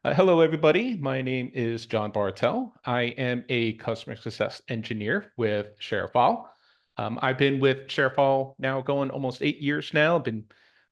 Hello, everybody. My name is John Bartel. I am a customer success engineer with ShareFile. I've been with ShareFile now going almost 8 years now. I've been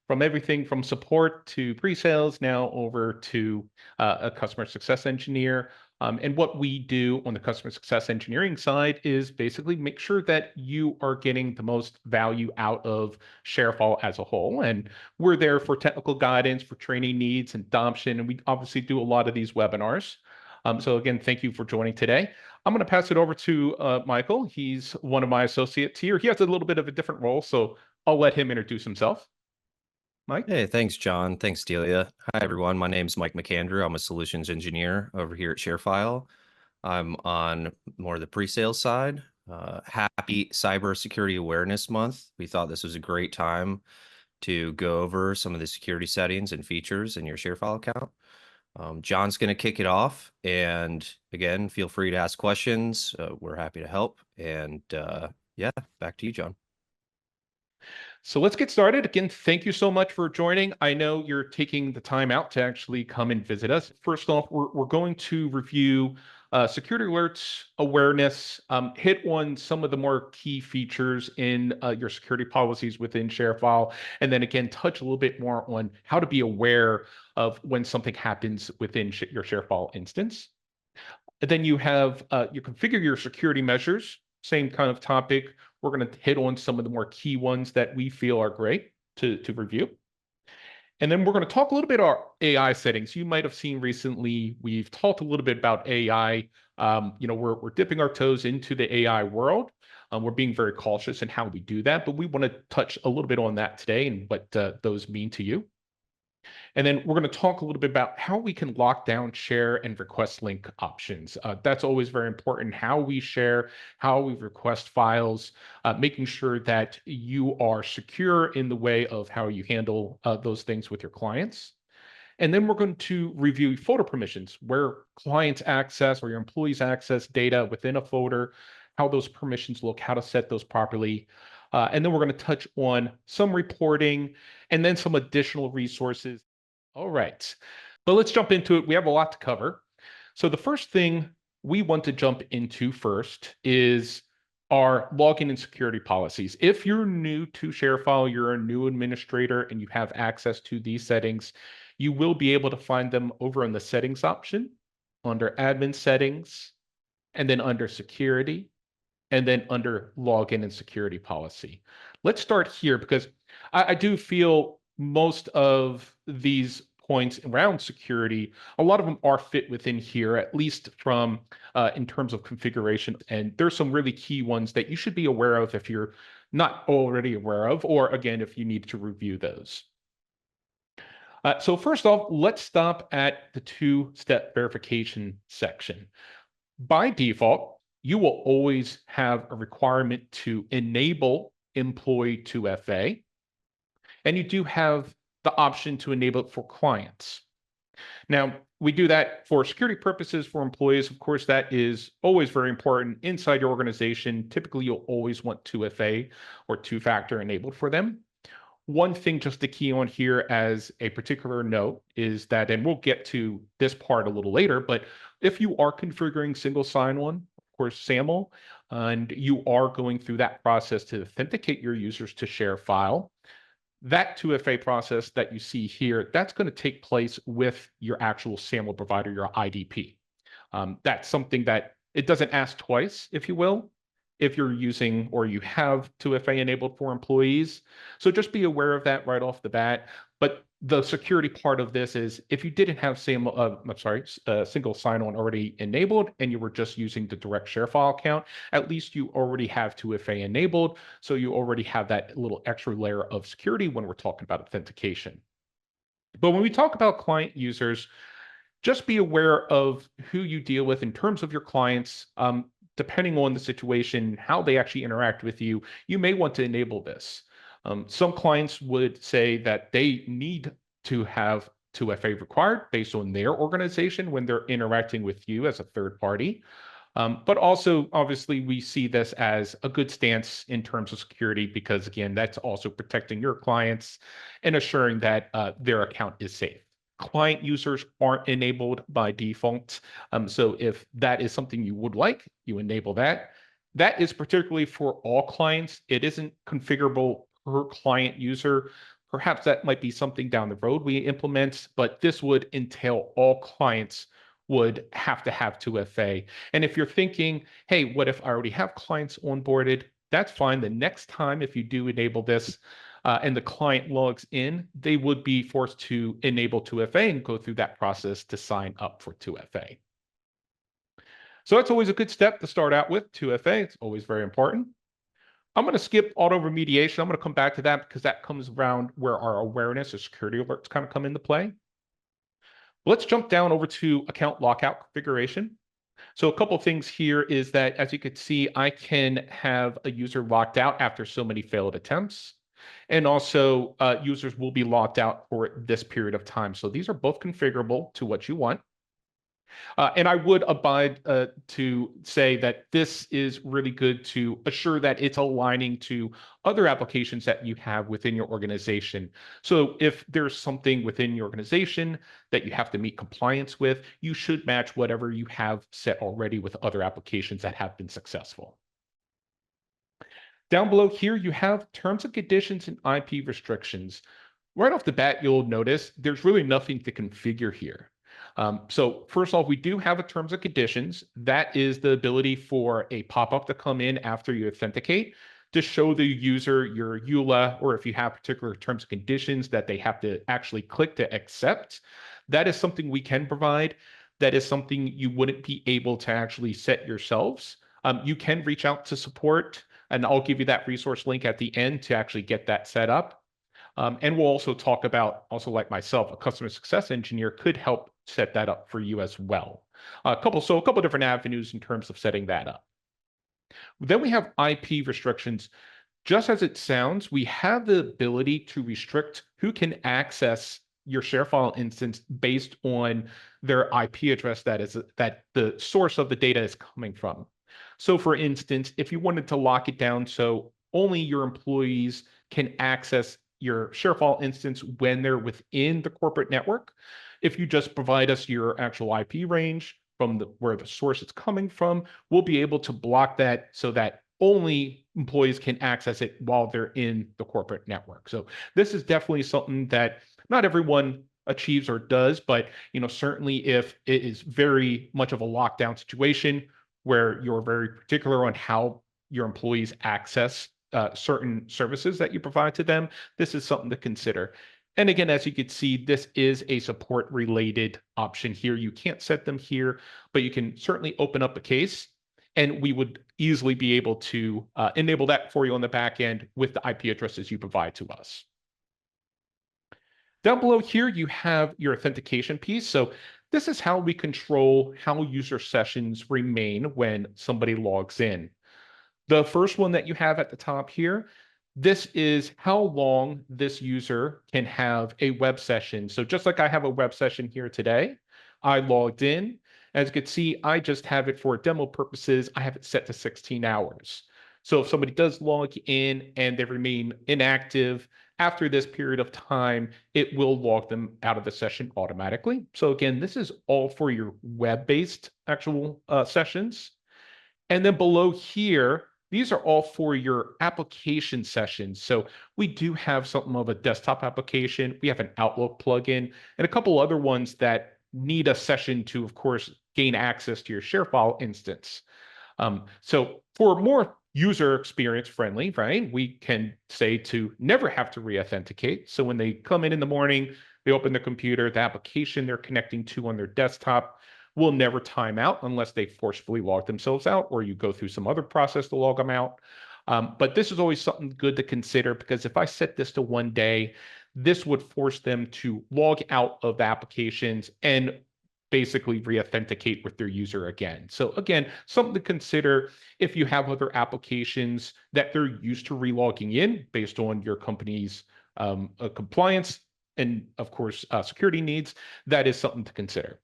from everything from support to pre-sales now over to a customer success engineer. And what we do on the customer success engineering side is basically make sure that you are getting the most value out of ShareFile as a whole. And we're there for technical guidance, for training needs and adoption, and we obviously do a lot of these webinars. So again, thank you for joining today. I'm going to pass it over to Michael. He's one of my associates here. He has a little bit of a different role, so I'll let him introduce himself. Mike? Hey, thanks, John. Thanks, Delia. Hi, everyone. My name's Mike McAndrew. I'm a solutions engineer over here at ShareFile. I'm on more of the pre-sales side. Happy Cybersecurity Awareness Month. We thought this was a great time to go over some of the security settings and features in your ShareFile account. John's going to kick it off. And again, feel free to ask questions. We're happy to help. And yeah, back to you, John. So let's get started. Again, thank you so much for joining. I know you're taking the time out to actually come and visit us. First off, we're going to review security alerts, awareness, hit on some of the more key features in your security policies within ShareFile, and then again, touch a little bit more on how to be aware of when something happens within your ShareFile instance. And then you have you configure your security measures, same kind of topic. We're going to hit on some of the more key ones that we feel are great to review. And then we're going to talk a little bit about AI settings. You might have seen recently, we've talked a little bit about AI. We're dipping our toes into the AI world. We're being very cautious in how we do that, but we want to touch a little bit on that today and what those mean to you. And then we're going to talk a little bit about how we can lock down share and request link options. That's always very important, how we share, how we request files, making sure that you are secure in the way of how you handle those things with your clients. And then we're going to review folder permissions, where clients access or your employees access data within a folder, how those permissions look, how to set those properly. And then we're going to touch on some reporting and then some additional resources. All right. But let's jump into it. We have a lot to cover. So the first thing we want to jump into first is our login and security policies. If you're new to ShareFile, you're a new administrator and you have access to these settings, you will be able to find them over in the settings option under admin settings, and then under security, and then under login and security policy. Let's start here because I do feel most of these points around security, a lot of them are fit within here, at least from in terms of configuration. And there's some really key ones that you should be aware of if you're not already aware of, or again, if you need to review those. So first off, let's stop at the two-step verification section. By default, you will always have a requirement to enable employee 2FA, and you do have the option to enable it for clients. Now, we do that for security purposes for employees. Of course, that is always very important inside your organization. Typically, you'll always want 2FA or two-factor enabled for them. One thing just to key on here as a particular note is that, and we'll get to this part a little later, but if you are configuring single sign-on, of course, SAML, and you are going through that process to authenticate your users to ShareFile, that 2FA process that you see here, that's going to take place with your actual SAML provider, your IDP. That's something that it doesn't ask twice, if you will, if you're using or you have 2FA enabled for employees. So just be aware of that right off the bat. But the security part of this is if you didn't have single sign-on already enabled and you were just using the direct ShareFile account, at least you already have 2FA enabled. So you already have that little extra layer of security when we're talking about authentication. But when we talk about client users, just be aware of who you deal with in terms of your clients. Depending on the situation, how they actually interact with you, you may want to enable this. Some clients would say that they need to have 2FA required based on their organization when they're interacting with you as a third party. But also, obviously, we see this as a good stance in terms of security because, again, that's also protecting your clients and assuring that their account is safe. client users aren't enabled by default. So if that is something you would like, you enable that. That is particularly for all clients. It isn't configurable per client user. Perhaps that might be something down the road we implement, but this would entail all clients would have to have 2FA. And if you're thinking, hey, what if I already have clients onboarded? That's fine. The next time, if you do enable this and the client logs in, they would be forced to enable 2FA and go through that process to sign up for 2FA. So that's always a good step to start out with, 2FA. It's always very important. I'm going to skip auto remediation. I'm going to come back to that because that comes around where our awareness or security alerts kind of come into play. Let's jump down over to account lockout configuration. So a couple of things here is that, as you can see, I can have a user locked out after so many failed attempts. And also users will be locked out for this period of time. So these are both configurable to what you want. And I would abide to say that this is really good to assure that it's aligning to other applications that you have within your organization. So if there's something within your organization that you have to meet compliance with, you should match whatever you have set already with other applications that have been successful. Down below here, you have terms and conditions and IP restrictions. Right off the bat, you'll notice there's really nothing to configure here. So first off, we do have a terms and conditions. That is the ability for a pop-up to come in after you authenticate to show the user your EULA, or if you have particular terms and conditions that they have to actually click to accept. That is something we can provide. That is something you wouldn't be able to actually set yourselves. You can reach out to support, and I'll give you that resource link at the end to actually get that set up. And we'll also talk about, also like myself, a customer success engineer could help set that up for you as well. A couple different avenues in terms of setting that up. Then we have IP restrictions. Just as it sounds, we have the ability to restrict who can access your ShareFile instance based on their IP address that the source of the data is coming from. So for instance, if you wanted to lock it down so only your employees can access your ShareFile instance when they're within the corporate network, if you just provide us your actual IP range from where the source is coming from, we'll be able to block that so that only employees can access it while they're in the corporate network. So this is definitely something that not everyone achieves or does, but certainly if it is very much of a lockdown situation where you're very particular on how your employees access certain services that you provide to them, this is something to consider. And again, as you can see, this is a support related option here. You can't set them here, but you can certainly open up a case and we would easily be able to enable that for you on the back end with the IP addresses you provide to us. Down below here, you have your authentication piece. So this is how we control how user sessions remain when somebody logs in. The first one that you have at the top here, this is how long this user can have a web session. So just like I have a web session here today, I logged in. As you can see, I just have it for demo purposes. I have it set to 16 hours. So if somebody does log in and they remain inactive after this period of time, it will log them out of the session automatically. So again, this is all for your web-based actual sessions. And then below here, these are all for your application sessions. So we do have something of a desktop application. We have an Outlook plugin and a couple other ones that need a session to, of course, gain access to your ShareFile instance. So for more user experience friendly, right, we can say to never have to re-authenticate. So when they come in the morning, they open the computer, the application they're connecting to on their desktop will never time out unless they forcefully log themselves out or you go through some other process to log them out. But this is always something good to consider because if I set this to 1 day, this would force them to log out of the applications and basically re-authenticate with their user again. So again, something to consider if you have other applications that they're used to re-logging in based on your company's compliance and of course, security needs, that is something to consider.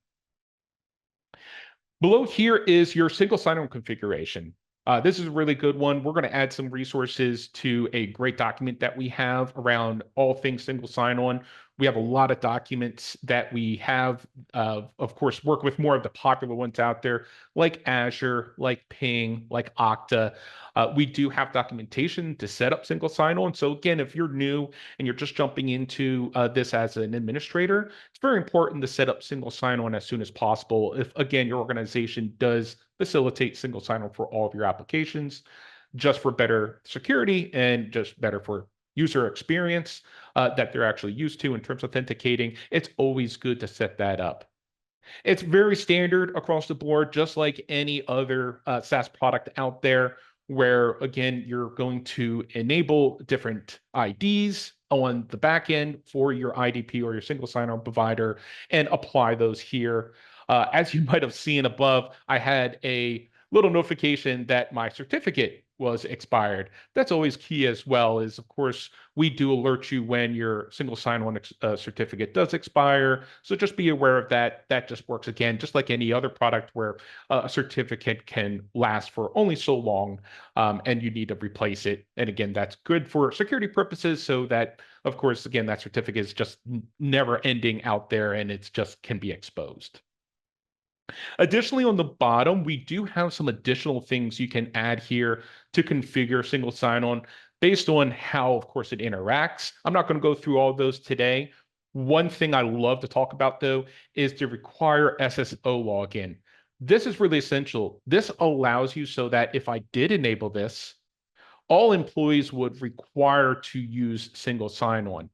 Below here is your single sign-on configuration. This is a really good one. We're going to add some resources to a great document that we have around all things single sign-on. We have a lot of documents that we have, of course, work with more of the popular ones out there, like Azure, like Ping, like Okta. We do have documentation to set up single sign-on. So again, if you're new and you're just jumping into this as an administrator, it's very important to set up single sign-on as soon as possible. If, again, your organization does facilitate single sign-on for all of your applications, just for better security and just better for user experience that they're actually used to in terms of authenticating, it's always good to set that up. It's very standard across the board, just like any other SaaS product out there, where again, you're going to enable different IDs on the back end for your IDP or your single sign-on provider and apply those here. As you might have seen above, I had a little notification that my certificate was expired. That's always key as well, is of course, we do alert you when your single sign-on certificate does expire. So just be aware of that. That just works again, just like any other product where a certificate can last for only so long and you need to replace it. And again, that's good for security purposes so that, of course, again, that certificate is just never ending out there and it's just can be exposed. Additionally, on the bottom, we do have some additional things you can add here to configure single sign-on based on how, of course, it interacts. I'm not going to go through all those today. One thing I love to talk about, though, is to require SSO login. This is really essential. This allows you so that if I did enable this, all employees would require to use single sign-on.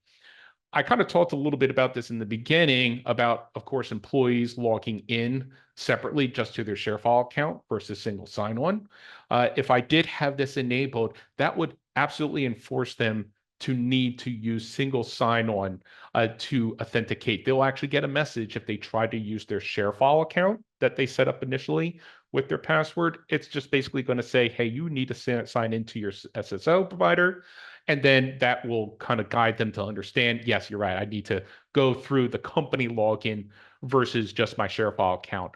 I kind of talked a little bit about this in the beginning about, of course, employees logging in separately just to their ShareFile account versus single sign-on. If I did have this enabled, that would absolutely enforce them to need to use single sign-on to authenticate. They'll actually get a message if they try to use their ShareFile account that they set up initially with their password. It's just basically going to say, hey, you need to sign into your SSO provider. And then that will kind of guide them to understand, yes, you're right, I need to go through the company login versus just my ShareFile account.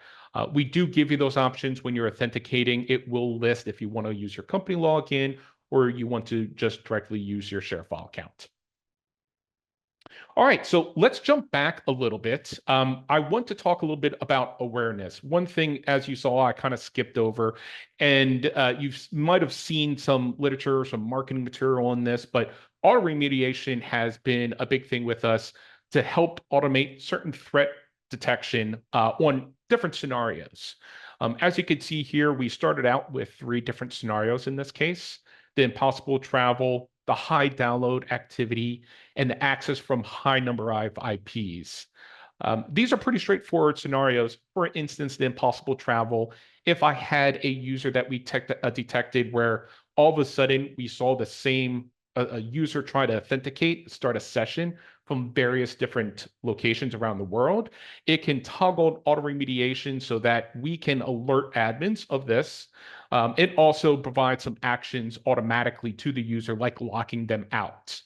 We do give you those options when you're authenticating. It will list if you want to use your company login or you want to just directly use your ShareFile account. All right, so let's jump back a little bit. I want to talk a little bit about awareness. One thing, as you saw, I kind of skipped over, and you might have seen some literature, some marketing material on this, but auto remediation has been a big thing with us to help automate certain threat detection on different scenarios. As you can see here, we started out with 3 different scenarios in this case: the impossible travel, the high download activity, and the access from high number of IPs. These are pretty straightforward scenarios. For instance, the impossible travel, if I had a user that we detected where all of a sudden we saw the same a user try to authenticate, start a session from various different locations around the world, it can toggle auto remediation so that we can alert admins of this. It also provides some actions automatically to the user, like locking them out.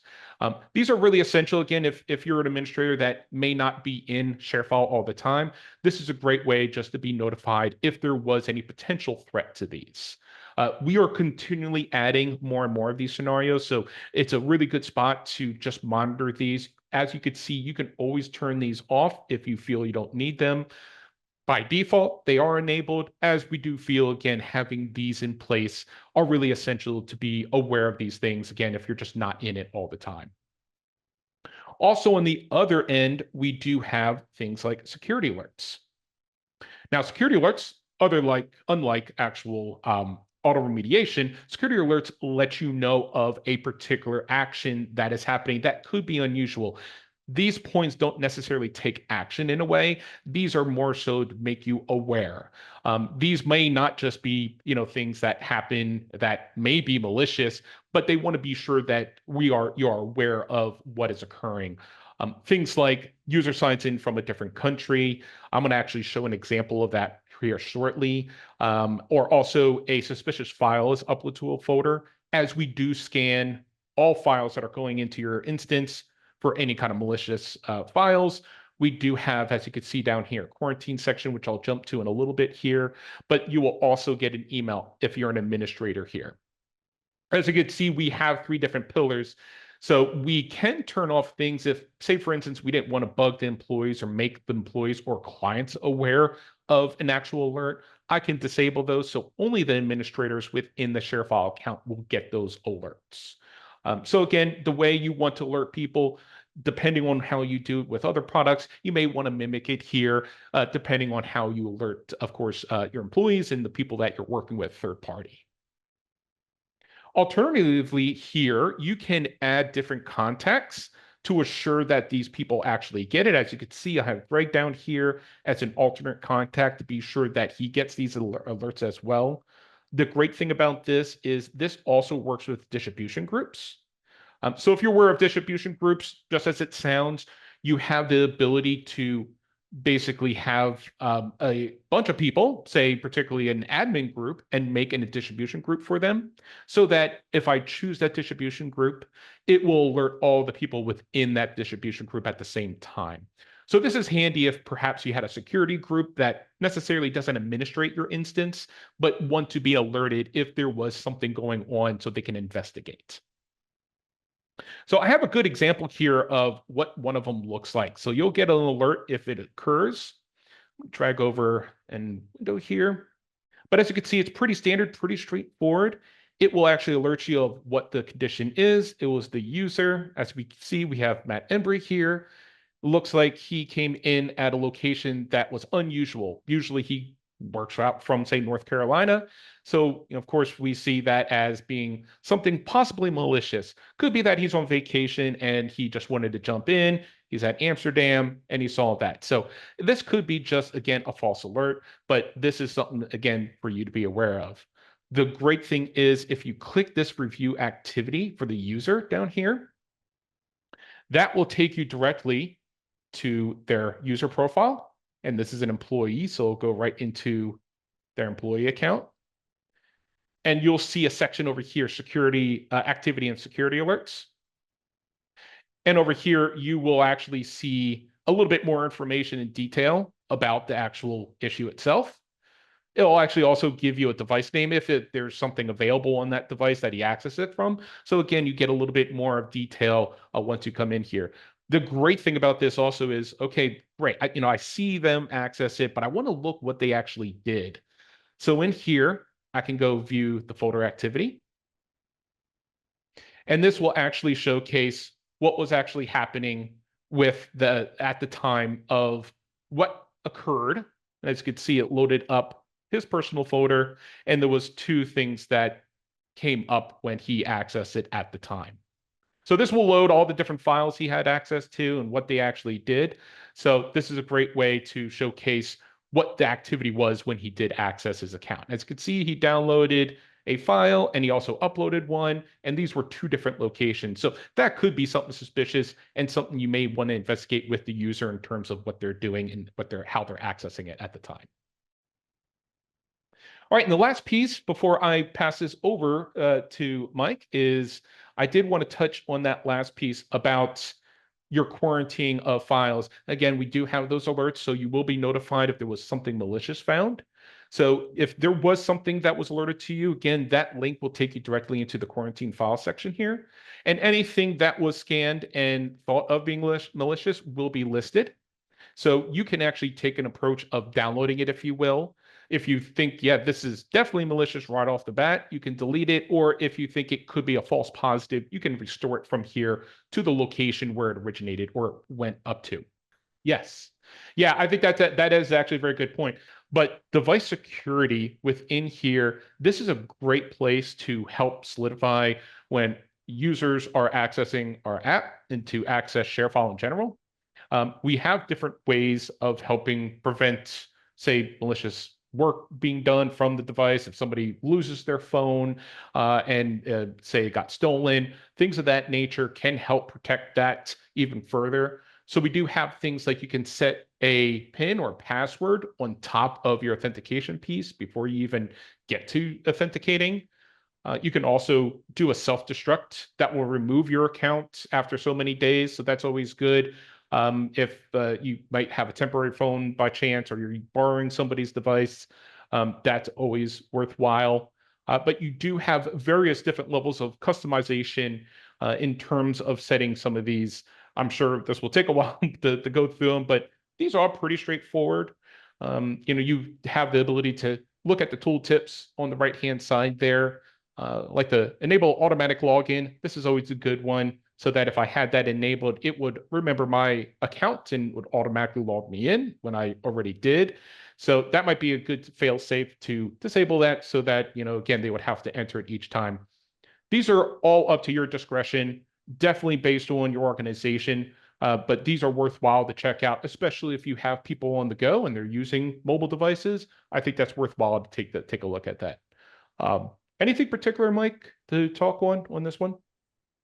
These are really essential. Again, if you're an administrator that may not be in ShareFile all the time, this is a great way just to be notified if there was any potential threat to these. We are continually adding more and more of these scenarios, so it's a really good spot to just monitor these. As you can see, you can always turn these off if you feel you don't need them. By default, they are enabled, as we do feel, again, having these in place are really essential to be aware of these things, again, if you're just not in it all the time. Also, on the other end, we do have things like security alerts. Now, security alerts, unlike actual auto remediation, security alerts let you know of a particular action that is happening that could be unusual. These points don't necessarily take action in a way. These are more so to make you aware. These may not just be, things that happen that may be malicious, but they want to be sure that you are aware of what is occurring. Things like user signs in from a different country. I'm going to actually show an example of that here shortly. Or also a suspicious file is uploaded to a folder, as we do scan all files that are going into your instance for any kind of malicious files. We do have, as you can see down here, quarantine section, which I'll jump to in a little bit here, but you will also get an email if you're an administrator here. As you can see, we have 3 different pillars. So we can turn off things if, say, for instance, we didn't want to bug the employees or make the employees or clients aware of an actual alert. I can disable those, so only the administrators within the ShareFile account will get those alerts. So again, the way you want to alert people, depending on how you do it with other products, you may want to mimic it here, depending on how you alert, of course, your employees and the people that you're working with third party. Alternatively, here, you can add different contexts to assure that these people actually get it. As you can see, I have Greg down here as an alternate contact to be sure that he gets these alerts as well. The great thing about this is this also works with distribution groups. So if you're aware of distribution groups, just as it sounds, you have the ability to basically have a bunch of people, say particularly an admin group, and make a distribution group for them, so that if I choose that distribution group, it will alert all the people within that distribution group at the same time. So this is handy if perhaps you had a security group that necessarily doesn't administrate your instance, but want to be alerted if there was something going on so they can investigate. So I have a good example here of what one of them looks like. So you'll get an alert if it occurs. Drag over and window here. But as you can see, it's pretty standard, pretty straightforward. It will actually alert you of what the condition is. It was the user. As we can see, we have Matt Embry here. Looks like he came in at a location that was unusual. Usually he works out from, say, North Carolina. So, of course, we see that as being something possibly malicious. Could be that he's on vacation and he just wanted to jump in. He's at Amsterdam and he saw that. So this could be just, again, a false alert, but this is something, again, for you to be aware of. The great thing is if you click this review activity for the user down here, that will take you directly to their user profile. And this is an employee, so it'll go right into their employee account. And you'll see a section over here, security, activity and security alerts. And over here, you will actually see a little bit more information in detail about the actual issue itself. It'll actually also give you a device name if there's something available on that device that he accesses it from. So again, you get a little bit more of detail once you come in here. The great thing about this also is, okay, great. I see them access it, but I want to look what they actually did. So in here, I can go view the folder activity. And this will actually showcase what was actually happening with at the time of what occurred. As you can see, it loaded up his personal folder, and there was two things that came up when he accessed it at the time. So this will load all the different files he had access to and what they actually did. So this is a great way to showcase what the activity was when he did access his account. As you can see, he downloaded a file and he also uploaded one, and these were two different locations. So that could be something suspicious and something you may want to investigate with the user in terms of what they're doing and how they're accessing it at the time. All right, and the last piece before I pass this over to Mike is I did want to touch on that last piece about your quarantine of files. Again, we do have those alerts, so you will be notified if there was something malicious found. So if there was something that was alerted to you, again, that link will take you directly into the quarantine file section here. And anything that was scanned and thought of being malicious will be listed. So you can actually take an approach of downloading it, if you will. If you think, yeah, this is definitely malicious right off the bat, you can delete it. Or if you think it could be a false positive, you can restore it from here to the location where it originated or went up to. Yes. Yeah, I think that is actually a very good point. But device security within here, this is a great place to help solidify when users are accessing our app and to access ShareFile in general. We have different ways of helping prevent, say, malicious work being done from the device. If somebody loses their phone and say it got stolen, things of that nature can help protect that even further. So we do have things like you can set a PIN or password on top of your authentication piece before you even get to authenticating. You can also do a self-destruct that will remove your account after so many days. So that's always good. If you might have a temporary phone by chance or you're borrowing somebody's device, that's always worthwhile. But you do have various different levels of customization in terms of setting some of these. I'm sure this will take a while to go through them, but these are all pretty straightforward. You have the ability to look at the tooltips on the right-hand side there, like the enable automatic login. This is always a good one, so that if I had that enabled, it would remember my account and would automatically log me in when I already did. So that might be a good fail-safe to disable that, so that, again, they would have to enter it each time. These are all up to your discretion, definitely based on your organization. But these are worthwhile to check out, especially if you have people on the go and they're using mobile devices. I think that's worthwhile to take a look at that. Anything particular, Mike, to talk on this one?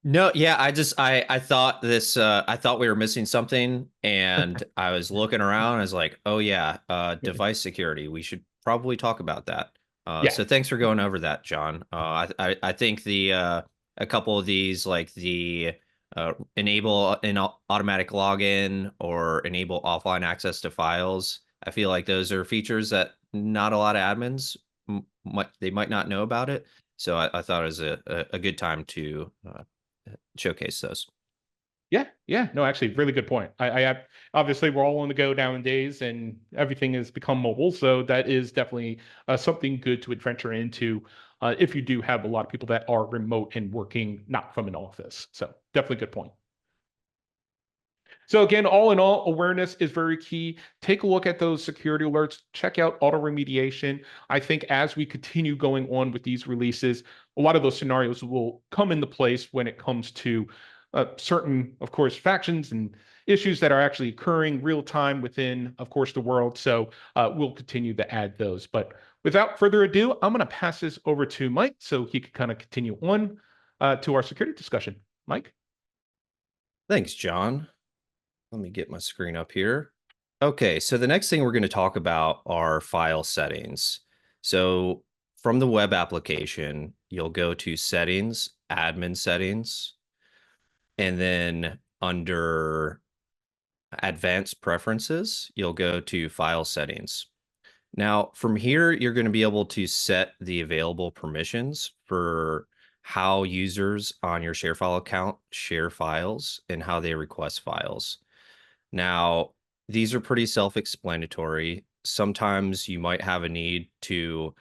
No, yeah, I thought this I thought we were missing something, and I was looking around, I was like, "Oh yeah, device security. We should probably talk about that." Yeah. So thanks for going over that, John. I think the a couple of these, like the enable an automatic login or enable offline access to files, I feel like those are features that not a lot of admins might not know about it. So I thought it was a good time to showcase those. Yeah. No, actually, really good point. Obviously we're all on the go nowadays, and everything has become mobile, so that is definitely something good to adventure into if you do have a lot of people that are remote and working not from an office. So definitely good point. So again, all in all, awareness is very key. Take a look at those security alerts. Check out auto remediation. I think as we continue going on with these releases, a lot of those scenarios will come into place when it comes to certain, of course, factions and issues that are actually occurring real time within, of course, the world. So we'll continue to add those. But without further ado, I'm going to pass this over to Mike so he can kind of continue on to our security discussion. Mike? Thanks, John. Let me get my screen up here. Okay, so the next thing we're going to talk about are file settings. So from the web application, you'll go to settings, admin settings, and then under advanced preferences, you'll go to file settings. Now, from here, you're going to be able to set the available permissions for how users on your ShareFile account share files and how they request files. Now, these are pretty self-explanatory. Sometimes you might have a need to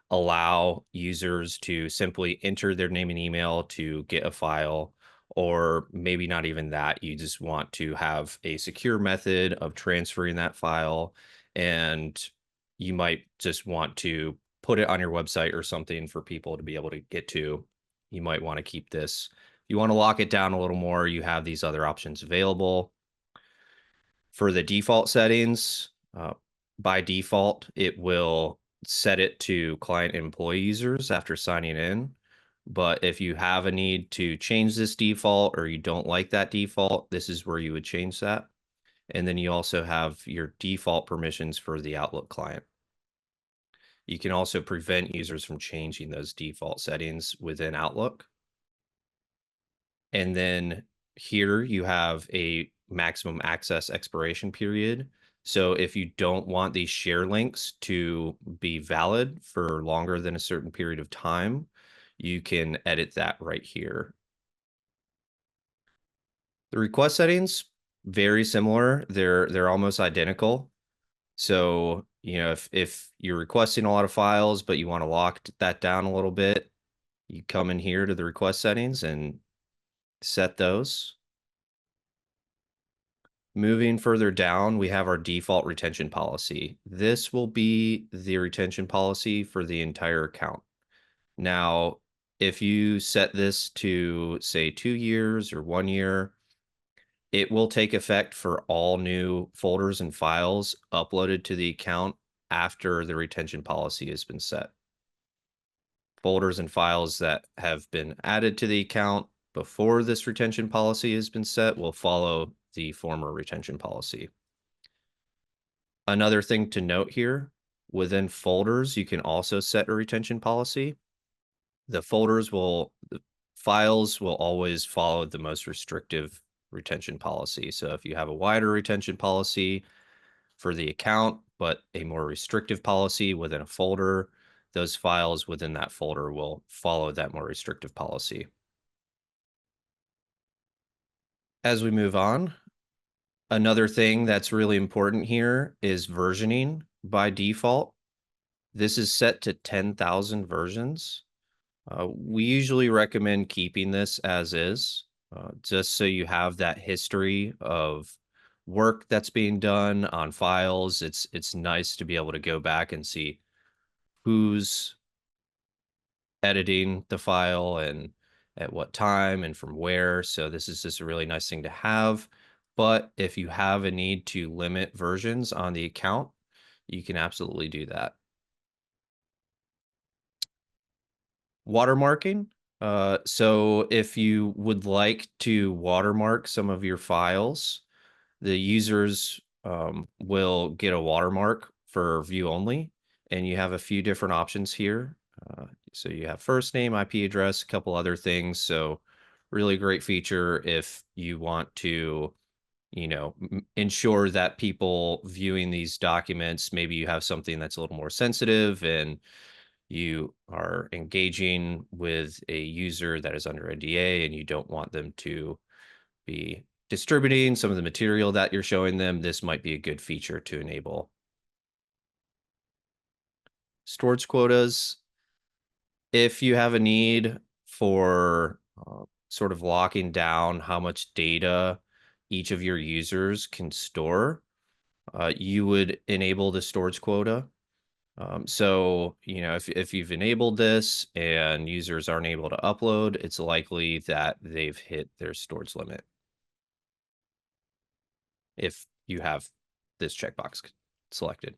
allow users to simply enter their name and email to get a file, or maybe not even that. You just want to have a secure method of transferring that file, and you might just want to put it on your website or something for people to be able to get to. You might want to keep this. If you want to lock it down a little more, you have these other options available. For the default settings, by default, it will set it to client employee users after signing in. But if you have a need to change this default, or you don't like that default, this is where you would change that. And then you also have your default permissions for the Outlook client. You can also prevent users from changing those default settings within Outlook. And then here you have a maximum access expiration period. So if you don't want these share links to be valid for longer than a certain period of time, you can edit that right here. The request settings, very similar. They're almost identical. So, if you're requesting a lot of files, but you want to lock that down a little bit, you come in here to the request settings and set those. Moving further down, we have our default retention policy. This will be the retention policy for the entire account. Now, if you set this to, say, 2 years or 1 year, it will take effect for all new folders and files uploaded to the account after the retention policy has been set. Folders and files that have been added to the account before this retention policy has been set will follow the former retention policy. Another thing to note here, within folders, you can also set a retention policy. The files will always follow the most restrictive retention policy. So if you have a wider retention policy for the account, but a more restrictive policy within a folder, those files within that folder will follow that more restrictive policy. as we move on, another thing that's really important here is versioning by default. This is set to 10,000 versions. We usually recommend keeping this as is, just so you have that history of work that's being done on files. It's nice to be able to go back and see who's editing the file and at what time and from where. So this is just a really nice thing to have. But if you have a need to limit versions on the account, you can absolutely do that. Watermarking. So if you would like to watermark some of your files, the users will get a watermark for view only, and you have a few different options here. So you have first name, IP address, a couple other things. So really great feature if you want to, ensure that people viewing these documents, maybe you have something that's a little more sensitive and you are engaging with a user that is under NDA and you don't want them to be distributing some of the material that you're showing them, this might be a good feature to enable. Storage quotas. If you have a need for sort of locking down how much data each of your users can store, you would enable the storage quota. So, if you've enabled this and users aren't able to upload, it's likely that they've hit their storage limit if you have this checkbox selected.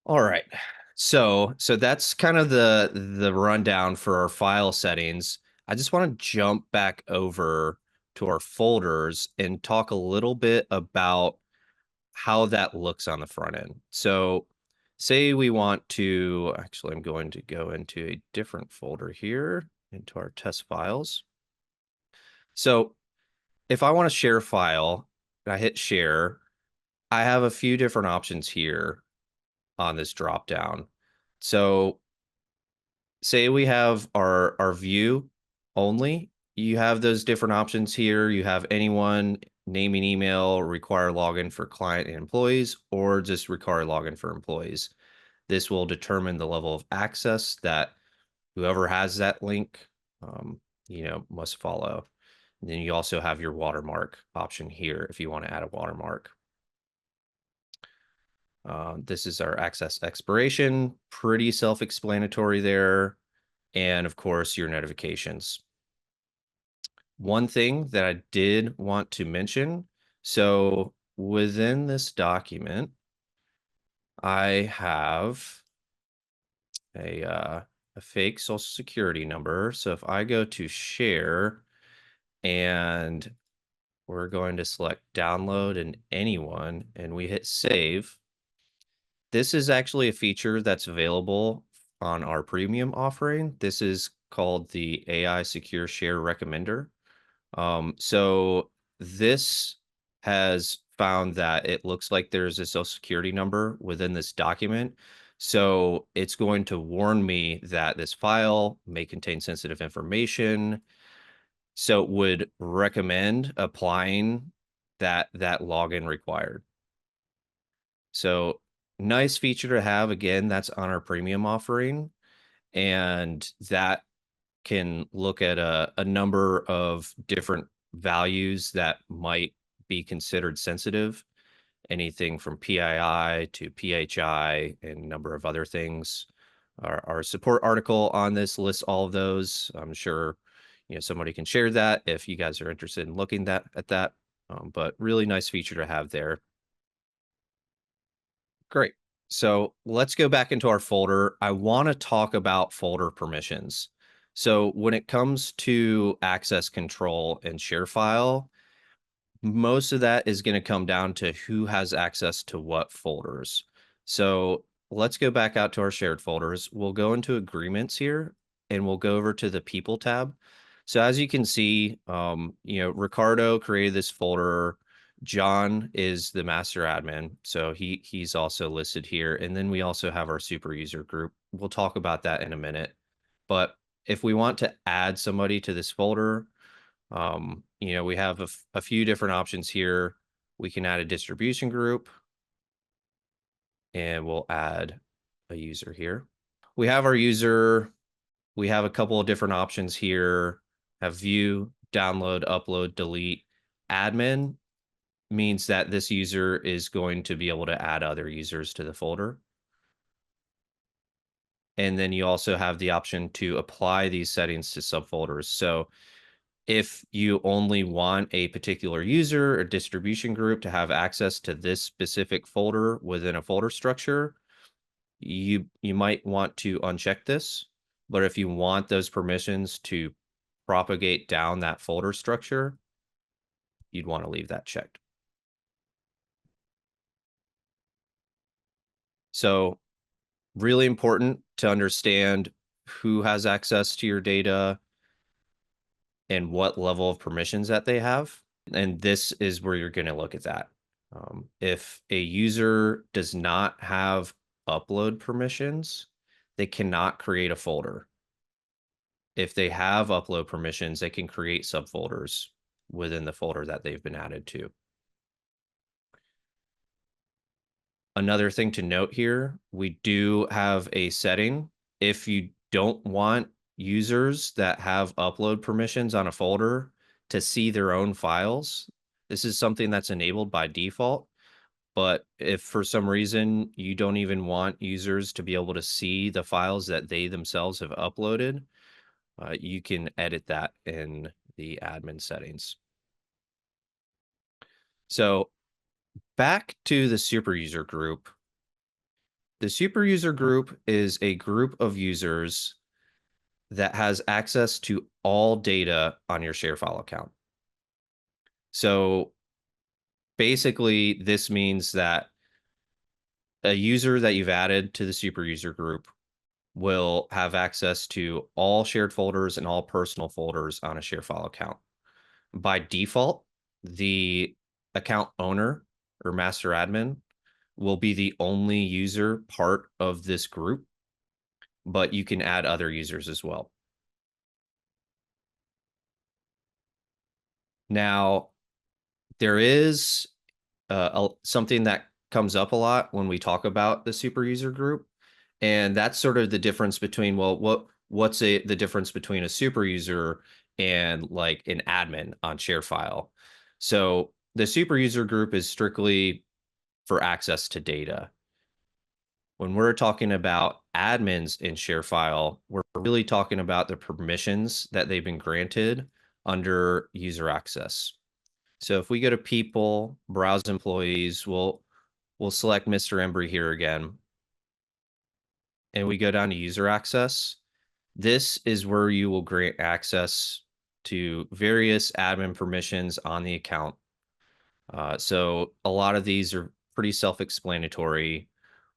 All right. So that's kind of the rundown for our file settings. I just want to jump back over to our folders and talk a little bit about how that looks on the front end. So say we want to, actually, I'm going to go into a different folder here into our test files. So if I want to share a file, I hit share, I have a few different options here on this drop down. So say we have our view only, you have those different options here. You have anyone, name and email, require login for client and employees, or just require login for employees. This will determine the level of access that whoever has that link, must follow. And then you also have your watermark option here if you want to add a watermark. This is our access expiration, pretty self-explanatory there. And of course, your notifications. One thing that I did want to mention, so within this document, I have a fake social security number. So if I go to share and we're going to select download and anyone and we hit save, this is actually a feature that's available on our premium offering. This is called the AI Secure Share Recommender. So this has found that it looks like there's a social security number within this document. So it's going to warn me that this file may contain sensitive information. So it would recommend applying that login required. So nice feature to have. Again, that's on our premium offering. And that can look at a number of different values that might be considered sensitive, anything from PII to PHI and a number of other things. Our support article on this lists all of those. I'm sure somebody can share that if you guys are interested in looking at that. But really nice feature to have there. Great. So let's go back into our folder. I want to talk about folder permissions. So when it comes to access control and share file, most of that is going to come down to who has access to what folders. So let's go back out to our shared folders. We'll go into agreements here and we'll go over to the people tab. So as you can see, Ricardo created this folder. John is the master admin, so he's also listed here. And then we also have our super user group. We'll talk about that in a minute. But if we want to add somebody to this folder, We have a few different options here. We can add a distribution group, and we'll add a user here. We have our user. We have a couple of different options here. Have view, download, upload, delete. Admin means that this user is going to be able to add other users to the folder. And then you also have the option to apply these settings to subfolders. So if you only want a particular user or distribution group to have access to this specific folder within a folder structure, you might want to uncheck this. But if you want those permissions to propagate down that folder structure, you'd want to leave that checked. So really important to understand who has access to your data and what level of permissions that they have. And this is where you're going to look at that. If a user does not have upload permissions, they cannot create a folder. If they have upload permissions, they can create subfolders within the folder that they've been added to. Another thing to note here, we do have a setting. If you don't want users that have upload permissions on a folder to see their own files, this is something that's enabled by default. But if for some reason you don't even want users to be able to see the files that they themselves have uploaded, you can edit that in the admin settings. So back to the super user group. The super user group is a group of users that has access to all data on your ShareFile account. So basically, this means that a user that you've added to the super user group will have access to all shared folders and all personal folders on a ShareFile account. By default, the account owner or master admin will be the only user part of this group, but you can add other users as well. Now, there is something that comes up a lot when we talk about the super user group, and that's sort of the difference between, well, what's the difference between a super user and like an admin on ShareFile. So the super user group is strictly for access to data. When we're talking about admins in ShareFile, we're really talking about the permissions that they've been granted under user access. So if we go to people, browse employees, we'll select Mr. Embry here again. And we go down to user access. This is where you will grant access to various admin permissions on the account. So a lot of these are pretty self-explanatory.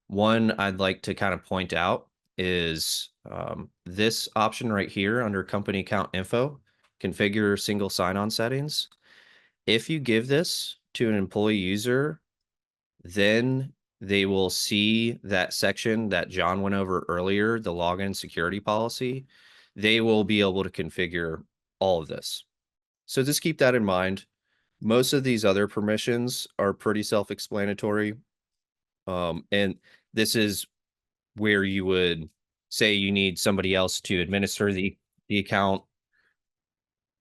One I'd like to kind of point out is this option right here under company account info, configure single sign-on settings. If you give this to an employee user, then they will see that section that John went over earlier, the login security policy. They will be able to configure all of this. So just keep that in mind. Most of these other permissions are pretty self-explanatory. And this is where you would say you need somebody else to administer the account,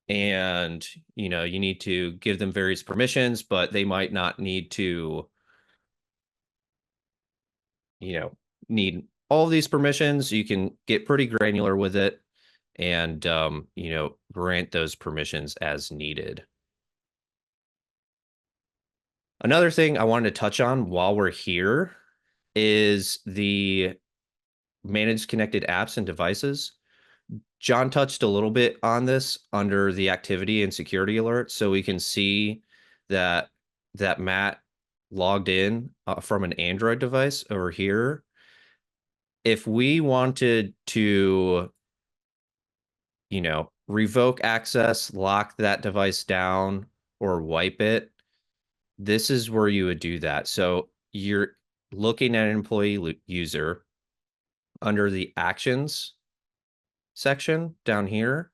and you need to give them various permissions, but they might not need to need all of these permissions. You can get pretty granular with it and grant those permissions as needed. Another thing I wanted to touch on while we're here is the manage connected apps and devices. John touched a little bit on this under the activity and security alert. So we can see that Matt logged in from an Android device over here. If we wanted to, revoke access, lock that device down, or wipe it, this is where you would do that. So you're looking at an employee user under the actions section down here.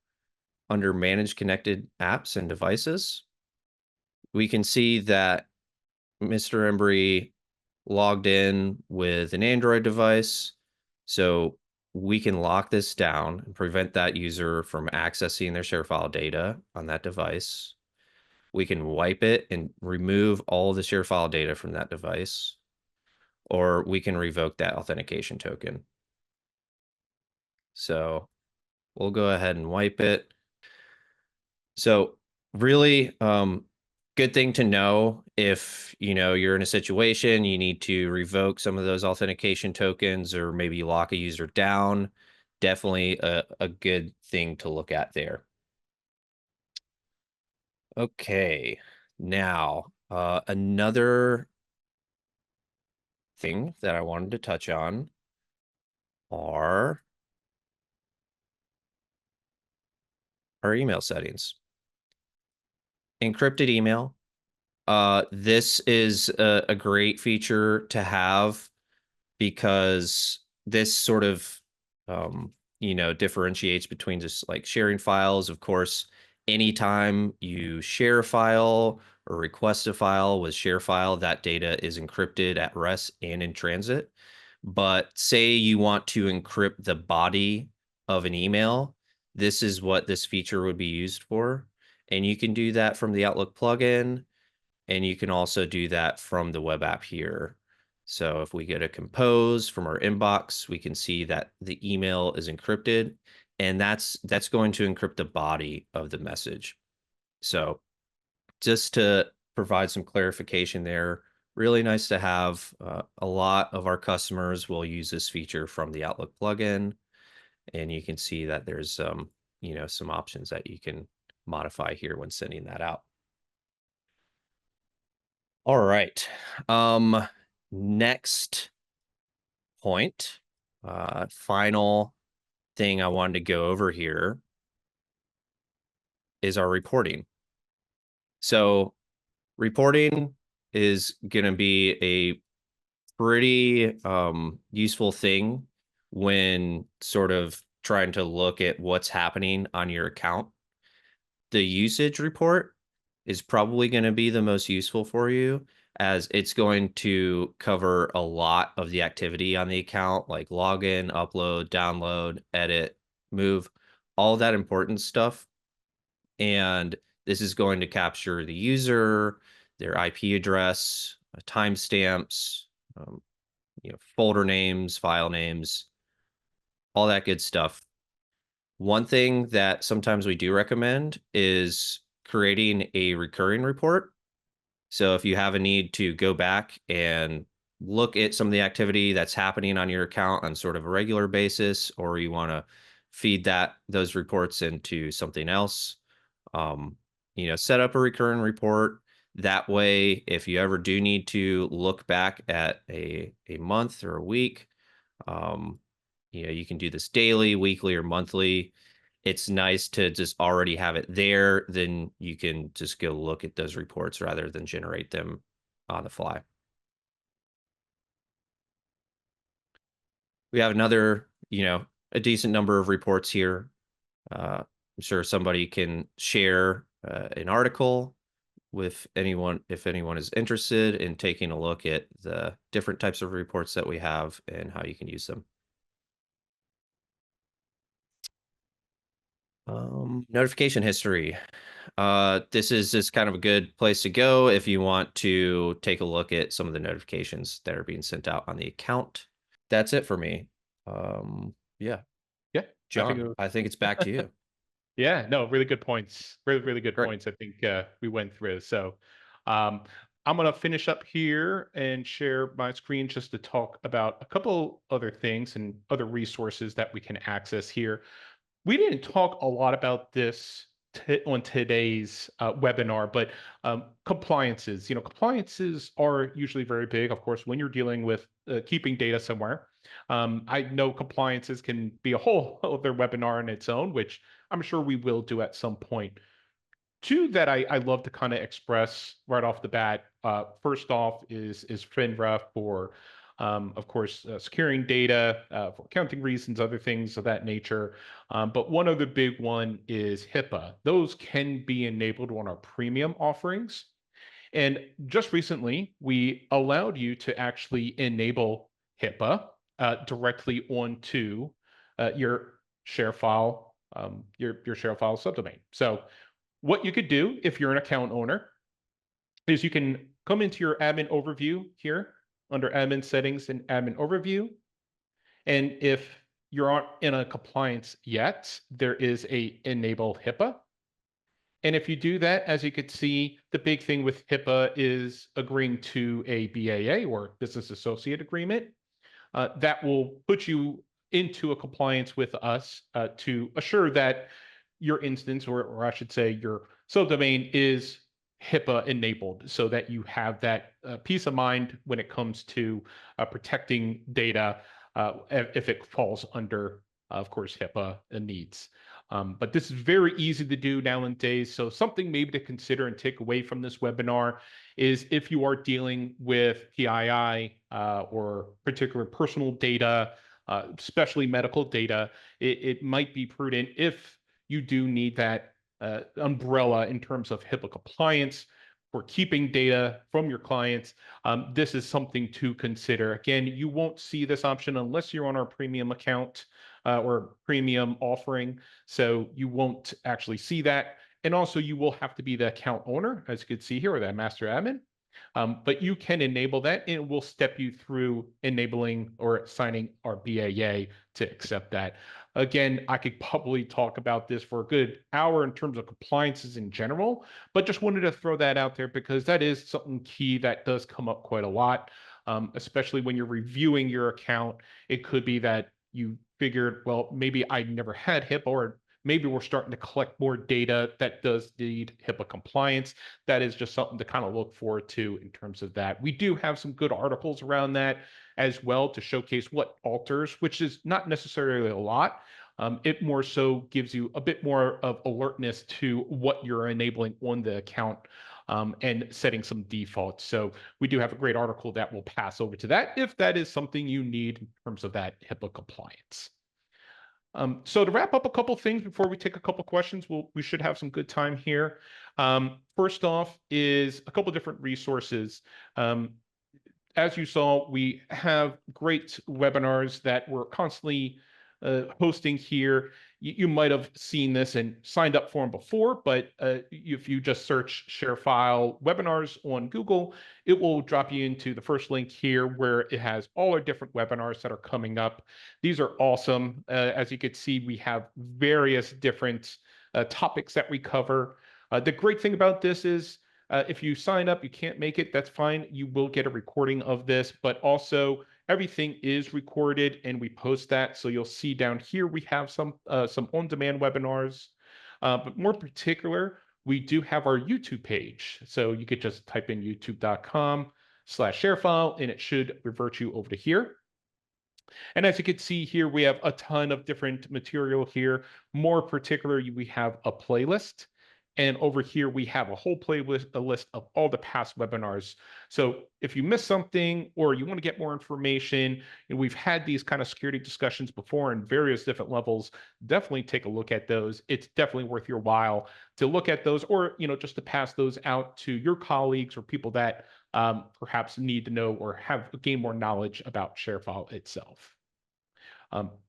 under Manage Connected Apps and Devices, we can see that Mr. Embry logged in with an Android device. So we can lock this down and prevent that user from accessing their share file data on that device. We can wipe it and remove all the share file data from that device, or we can revoke that authentication token. So we'll go ahead and wipe it. So really, good thing to know if you're in a situation you need to revoke some of those authentication tokens or maybe lock a user down. Definitely a good thing to look at there. Okay, now another thing that I wanted to touch on are our email settings. Encrypted email. This is a great feature to have because this sort of differentiates between just like sharing files. Of course, anytime you share a file or request a file with ShareFile, that data is encrypted at rest and in transit. But say you want to encrypt the body of an email, this is what this feature would be used for. And you can do that from the Outlook plugin, and you can also do that from the web app here. So if we go to compose from our inbox, we can see that the email is encrypted, and that's going to encrypt the body of the message. So just to provide some clarification there, really nice to have. A lot of our customers will use this feature from the Outlook plugin, and you can see that there's some options that you can modify here when sending that out. All right. Next point, final thing I wanted to go over here is our reporting. So reporting is going to be a pretty useful thing when sort of trying to look at what's happening on your account. The usage report is probably going to be the most useful for you, as it's going to cover a lot of the activity on the account, like login, upload, download, edit, move, all that important stuff. And this is going to capture the user, their IP address, timestamps, folder names, file names, all that good stuff. One thing that sometimes we do recommend is creating a recurring report. So if you have a need to go back and look at some of the activity that's happening on your account on sort of a regular basis, or you want to feed those reports into something else, set up a recurring report. That way, if you ever do need to look back at a month or a week, you can do this daily, weekly, or monthly. It's nice to just already have it there. Then you can just go look at those reports rather than generate them on the fly. We have another, a decent number of reports here. I'm sure somebody can share an article with anyone if anyone is interested in taking a look at the different types of reports that we have and how you can use them. Notification history. This is just kind of a good place to go if you want to take a look at some of the notifications that are being sent out on the account. That's it for me. Yeah. Yeah. John, I think it's back to you. Yeah, no, really good points. Really, really good Great. points I think we went through. So I'm going to finish up here and share my screen just to talk about a couple other things and other resources that we can access here. We didn't talk a lot about this on today's webinar, but compliances. Compliances are usually very big, of course, when you're dealing with keeping data somewhere. I know compliances can be a whole other webinar in its own, which I'm sure we will do at some point. Two that I love to kind of express right off the bat. First off is FINRA for Of course, securing data for accounting reasons, other things of that nature. But one other big one is HIPAA. Those can be enabled on our premium offerings. And just recently, we allowed you to actually enable HIPAA directly onto your ShareFile, your ShareFile subdomain. So what you could do if you're an account owner is you can come into your admin overview here under admin settings and admin overview. And if you're not in a compliance yet, there is a enable HIPAA. And if you do that, as you could see, the big thing with HIPAA is agreeing to a BAA or business associate agreement. That will put you into a compliance with us to assure that your instance, or I should say your subdomain, is HIPAA enabled so that you have that peace of mind when it comes to protecting data if it falls under, of course, HIPAA needs. But this is very easy to do nowadays. So something maybe to consider and take away from this webinar is if you are dealing with PII or particular personal data, especially medical data, it might be prudent if you do need that umbrella in terms of HIPAA compliance for keeping data from your clients. This is something to consider. Again, you won't see this option unless you're on our premium account or premium offering. So you won't actually see that. And also you will have to be the account owner, as you can see here, or that master admin. But you can enable that and it will step you through enabling or signing our BAA to accept that. Again, I could probably talk about this for a good hour in terms of compliances in general, but just wanted to throw that out there because that is something key that does come up quite a lot, especially when you're reviewing your account. It could be that you figured, well, maybe I never had HIPAA, or maybe we're starting to collect more data that does need HIPAA compliance. That is just something to kind of look forward to in terms of that. We do have some good articles around that as well to showcase what alters, which is not necessarily a lot. It more so gives you a bit more of alertness to what you're enabling on the account and setting some defaults. So we do have a great article that will pass over to that if that is something you need in terms of that HIPAA compliance. So to wrap up a couple things before we take a couple questions, we should have some good time here. First off is a couple different resources. As you saw, we have great webinars that we're constantly hosting here. You might have seen this and signed up for them before, but if you just search ShareFile webinars on Google, it will drop you into the first link here where it has all our different webinars that are coming up. These are awesome. As you can see, we have various different topics that we cover. The great thing about this is if you sign up, you can't make it, that's fine. You will get a recording of this, but also everything is recorded and we post that. So you'll see down here, we have some on-demand webinars, but more particular, we do have our YouTube page. So you could just type in youtube.com/ShareFile and it should revert you over to here. And as you can see here, we have a ton of different material here. More particularly, we have a playlist. And over here, we have a whole playlist, a list of all the past webinars. So if you missed something or you want to get more information, and we've had these kind of security discussions before in various different levels, definitely take a look at those. It's definitely worth your while to look at those, or just to pass those out to your colleagues or people that perhaps need to know or have gain more knowledge about ShareFile itself.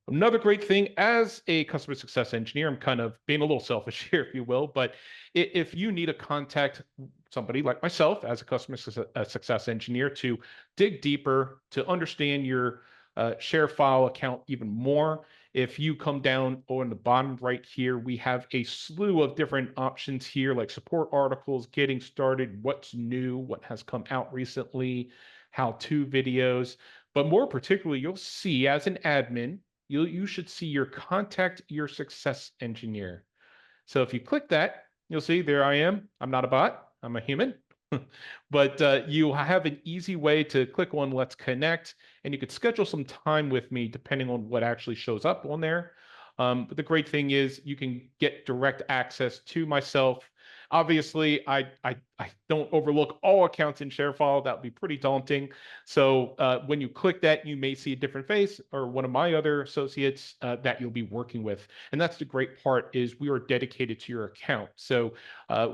Another great thing as a customer success engineer, I'm kind of being a little selfish here, if you will, but if you need to contact somebody like myself as a customer success engineer to dig deeper, to understand your ShareFile account even more, if you come down on the bottom right here, we have a slew of different options here, like support articles, getting started, what's new, what has come out recently, how-to videos. But more particularly, you'll see as an admin, you should see your contact your success engineer. So if you click that, you'll see there I am. I'm not a bot, I'm a human. But you have an easy way to click on Let's Connect, and you could schedule some time with me depending on what actually shows up on there. But the great thing is you can get direct access to myself. Obviously, I don't overlook all accounts in ShareFile. That would be pretty daunting. So when you click that, you may see a different face or one of my other associates that you'll be working with. And that's the great part is we are dedicated to your account. So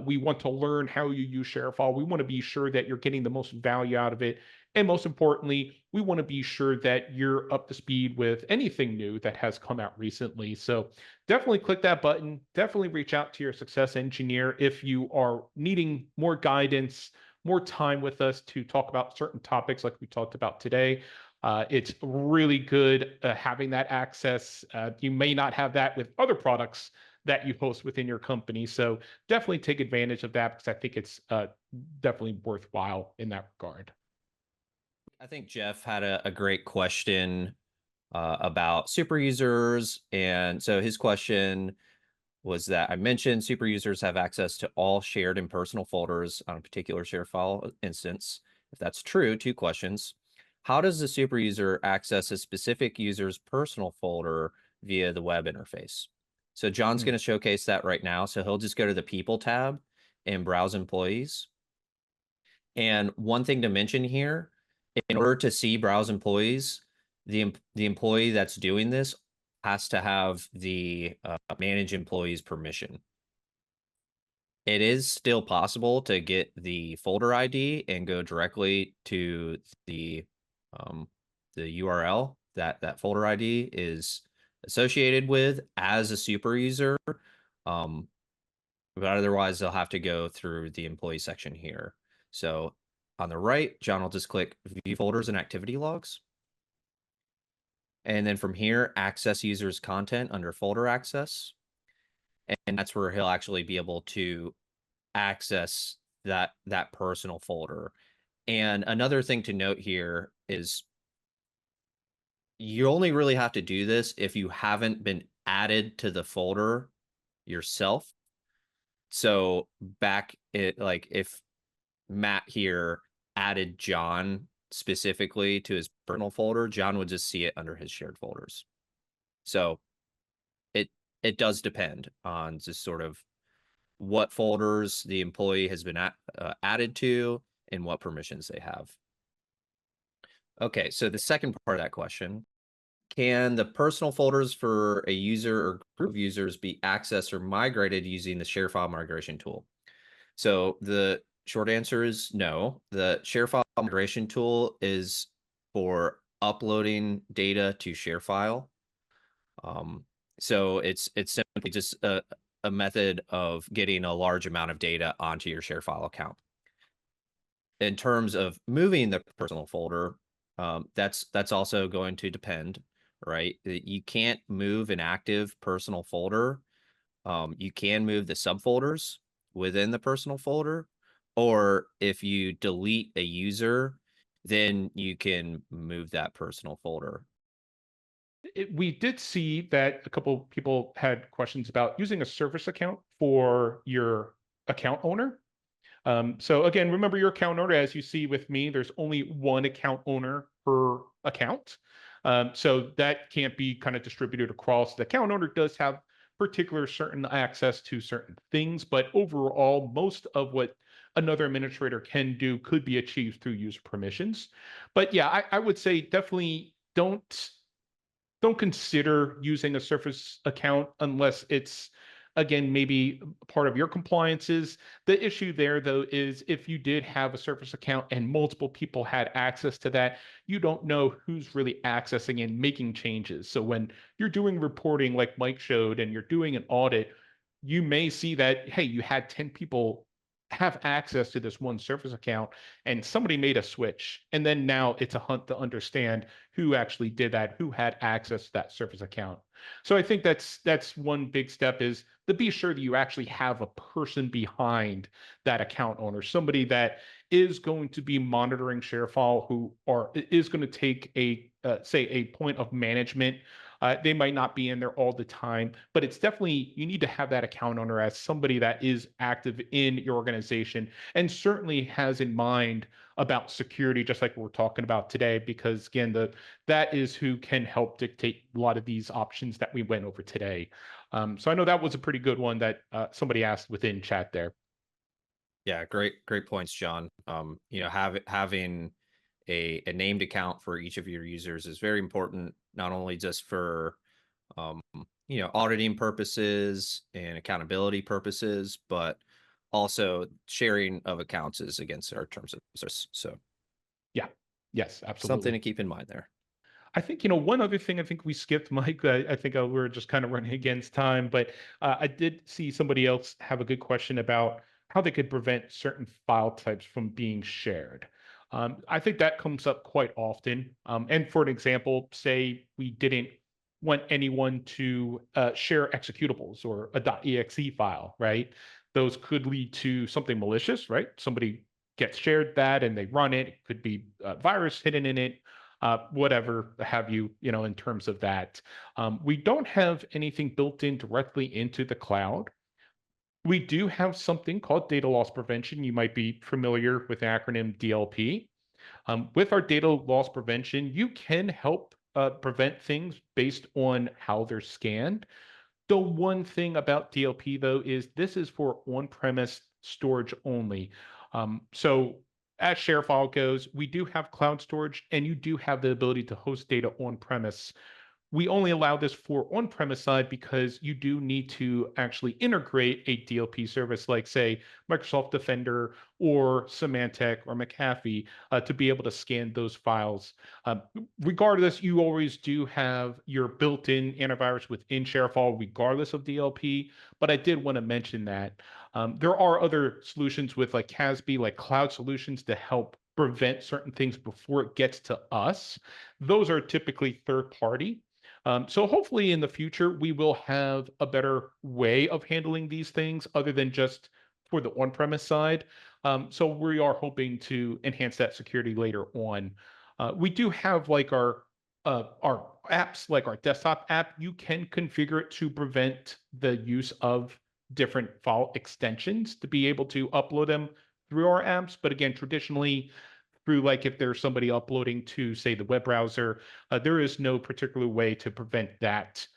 we want to learn how you use ShareFile. We want to be sure that you're getting the most value out of it. And most importantly, we want to be sure that you're up to speed with anything new that has come out recently. So definitely click that button. Definitely reach out to your success engineer if you are needing more guidance, more time with us to talk about certain topics like we talked about today. It's really good having that access. You may not have that with other products that you host within your company. So definitely take advantage of that because I think it's definitely worthwhile in that regard. I think Jeff had a great question about super users. And so his question was that I mentioned super users have access to all shared and personal folders on a particular share file instance. If that's true, two questions. How does the super user access a specific user's personal folder via the web interface? So John's going to showcase that right now. So he'll just go to the People tab and browse employees. And one thing to mention here, in order to see browse employees, the employee that's doing this has to have the manage employees permission. It is still possible to get the folder ID and go directly to the URL that folder ID is associated with as a super user. But otherwise they'll have to go through the employee section here. So on the right, John will just click view folders and activity logs. And then from here, access users content under folder access. And that's where he'll actually be able to access that personal folder. And another thing to note here is you only really have to do this if you haven't been added to the folder yourself. So back it like if Matt here added John specifically to his personal folder, John would just see it under his shared folders. So it does depend on just sort of what folders the employee has been added to and what permissions they have. Okay, so the second part of that question, can the personal folders for a user or group of users be accessed or migrated using the share file migration tool? So the short answer is no. The share file migration tool is for uploading data to ShareFile. So it's simply just a method of getting a large amount of data onto your ShareFile account. In terms of moving the personal folder, that's also going to depend, right? You can't move an active personal folder. You can move the subfolders within the personal folder, or if you delete a user, then you can move that personal folder. We did see that a couple people had questions about using a service account for your account owner. So again, remember your account owner, as you see with me, there's only one account owner per account. So that can't be kind of distributed across. The account owner does have particular certain access to certain things, but overall, most of what another administrator can do could be achieved through user permissions. But yeah, I would say definitely don't consider using a Surface account unless it's, again, maybe part of your compliances. The issue there, though, is if you did have a Surface account and multiple people had access to that, you don't know who's really accessing and making changes. So when you're doing reporting like Mike showed and you're doing an audit, you may see that, hey, you had 10 people have access to this one Surface account and somebody made a switch. And then now it's a hunt to understand who actually did that, who had access to that Surface account. So I think that's one big step is to be sure that you actually have a person behind that account owner, somebody that is going to be monitoring ShareFile, who is going to take a say a point of management. They might not be in there all the time, but it's definitely, you need to have that account owner as somebody that is active in your organization and certainly has in mind about security, just like we're talking about today, because again, that is who can help dictate a lot of these options that we went over today. So I know that was a pretty good one that somebody asked within chat there. Yeah, great points, John. Having a named account for each of your users is very important, not only just for um, auditing purposes and accountability purposes, but also sharing of accounts is against our terms of service. So Yeah. Yes, something absolutely. to keep in mind there. I think, one other thing I think we skipped, Mike. I think we're just kind of running against time, but I did see somebody else have a good question about how they could prevent certain file types from being shared. I think that comes up quite often. And for an example, say we didn't want anyone to share executables or a .exe file, right? Those could lead to something malicious, right? Somebody gets shared that and they run it. It could be a virus hidden in it, whatever have you, in terms of that. We don't have anything built in directly into the cloud. We do have something called data loss prevention. You might be familiar with the acronym DLP. With our data loss prevention, you can help prevent things based on how they're scanned. The one thing about DLP, though, is this is for on-premise storage only. So as ShareFile goes, we do have cloud storage, and you do have the ability to host data on-premise. We only allow this for on-premise side because you do need to actually integrate a DLP service like, say, Microsoft Defender or Symantec or McAfee to be able to scan those files. Um, Regardless, you always do have your built-in antivirus within ShareFile, regardless of DLP. But I did want to mention that there are other solutions with like CASB, like cloud solutions, to help prevent certain things before it gets to us. Those are typically third party. So hopefully in the future, we will have a better way of handling these things other than just for the on-premise side. So we are hoping to enhance that security later on. We do have like our apps, like our desktop app. You can configure it to prevent the use of different file extensions to be able to upload them through our apps. But again, traditionally, through like if there's somebody uploading to, say, the web browser, there is no particular way to prevent that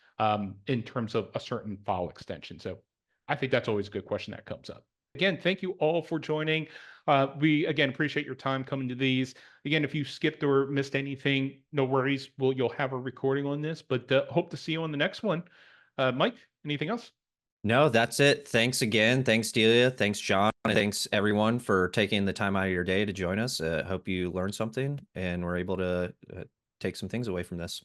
in terms of a certain file extension. So I think that's always a good question that comes up. Again, thank you all for joining. We again appreciate your time coming to these. Again, if you skipped or missed anything, no worries. You'll have a recording on this, but hope to see you on the next one. Mike, anything else? No, that's it. Thanks again. Thanks, Delia. Thanks, John. And thanks, everyone, for taking the time out of your day to join us. Hope you learned something and were able to take some things away from this.